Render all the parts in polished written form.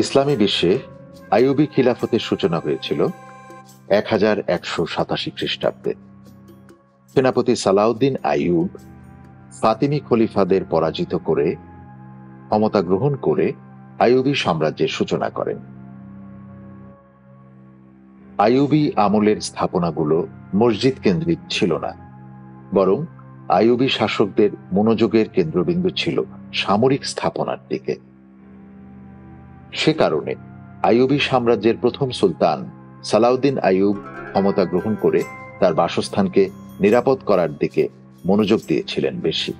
ইসলামী বিশ্বে আইয়ুবী খিলাফতের সূচনা হয়েছিল 1187 খ্রিস্টাব্দে। সেনাপতি সালাউদ্দিন আইয়ুব ফাতিমি খলিফাদের পরাজিত করে ক্ষমতা গ্রহণ করে আইয়ুবী সাম্রাজ্যের সূচনা করেন। আইয়ুবী আমলের স্থাপনাগুলো মসজিদ কেন্দ্রিক ছিল না, বরং আইয়ুবী শাসকদের মনোযোগের কেন্দ্রবিন্দু ছিল সামরিক স্থাপনার দিকে। সে কারণে আইয়ুবী সাম্রাজ্যের প্রথম সুলতান সালাউদ্দিন আইয়ুব ক্ষমতা গ্রহণ করে তার বাসস্থানকে নিরাপদ করার দিকে মনোযোগ দিয়েছিলেন বেশি।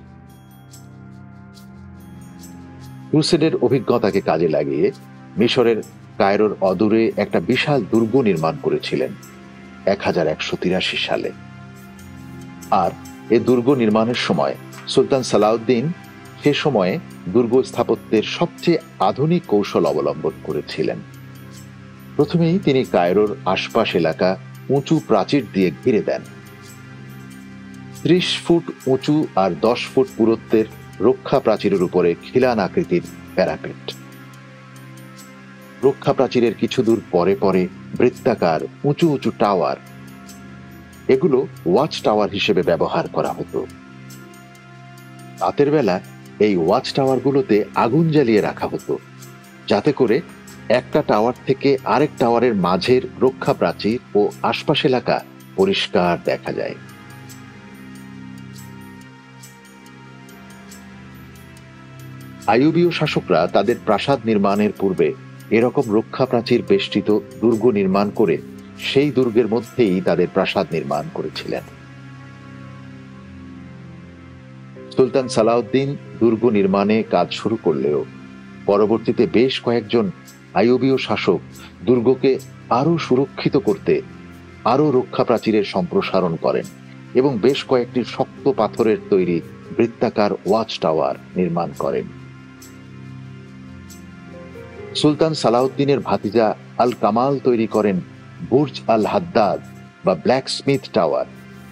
ক্রুসেডের অভিজ্ঞতাকে কাজে লাগিয়ে মিশরের কায়রোর অদূরে একটা বিশাল দুর্গ নির্মাণ করেছিলেন 1183 সালে। আর এ দুর্গ নির্মাণের সময় সুলতান সালাউদ্দিন সে সময়ে দুর্গ স্থাপত্যের সবচেয়ে আধুনিক কৌশল অবলম্বন করেছিলেন। প্রথমেই তিনি কায়রোর আশপাশ এলাকা উঁচু প্রাচীর দিয়ে ঘিরে দেন। 30 ফুট উঁচু আর 10 ফুট পুরুত্বের রক্ষা প্রাচীরের উপরে খিলান আকৃতির প্যারাপেট। রক্ষা প্রাচীরের কিছু দূর পরে পরে বৃত্তাকার উঁচু উঁচু টাওয়ার, এগুলো ওয়াচ টাওয়ার হিসেবে ব্যবহার করা হতো। রাতের বেলা এই ওয়াচ টাওয়ারগুলোতে আগুন জ্বালিয়ে রাখা হতো, যাতে করে একটা টাওয়ার থেকে আরেক টাওয়ারের মাঝের রক্ষা প্রাচীর ও আশপাশ এলাকা পরিষ্কার দেখা যায়। আইয়ুবীয় শাসকরা তাদের প্রাসাদ নির্মাণের পূর্বে এরকম রক্ষা প্রাচীর বেষ্টিত দুর্গ নির্মাণ করে সেই দুর্গের মধ্যেই তাদের প্রাসাদ নির্মাণ করেছিলেন। সুলতান সালাউদ্দিন দুর্গ নির্মাণে কাজ শুরু করলেও পরবর্তীতে বেশ কয়েকজন আইয়ুবীয় শাসক দুর্গকে আরো সুরক্ষিত করতে আরো রক্ষা প্রাচীরের সম্প্রসারণ করেন এবং বেশ কয়েকটি শক্ত পাথরের তৈরি বৃত্তাকার ওয়াচ টাওয়ার নির্মাণ করেন। সুলতান সালাউদ্দিনের ভাতিজা আল কামাল তৈরি করেন বুর্জ আল হাদ্দাদ বা ব্ল্যাক স্মিথ টাওয়ার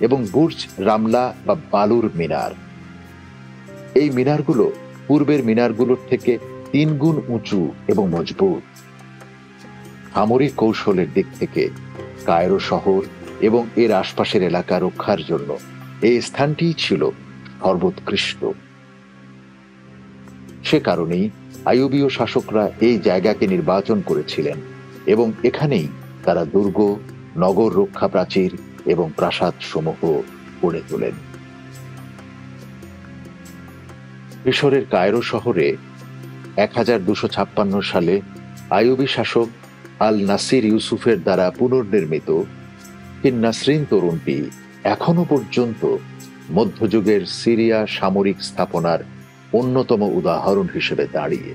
এবং বুর্জ রামলা বা বালুর মিনার। এই মিনারগুলো পূর্বের মিনারগুলোর থেকে 3 গুণ উঁচু এবং মজবুত। সামরিক কৌশলের দিক থেকে কায়রো শহর এবং এর আশপাশের এলাকা রক্ষার জন্য এই স্থানটিই ছিল সর্বোৎকৃষ্ট। সে কারণেই আইয়ুবীয় শাসকরা এই জায়গাকে নির্বাচন করেছিলেন এবং এখানেই তারা দুর্গ, নগর রক্ষা প্রাচীর এবং প্রাসাদ সমূহ গড়ে তোলেন। মিশরের কায়রো শহরে 1256 সালে আইয়ুবী শাসক আল নাসির ইউসুফের দ্বারা পুনর্নির্মিত নাসরিন তোরণটি এখনো পর্যন্ত মধ্যযুগের সিরিয়া সামরিক স্থাপনার অন্যতম উদাহরণ হিসেবে দাঁড়িয়ে।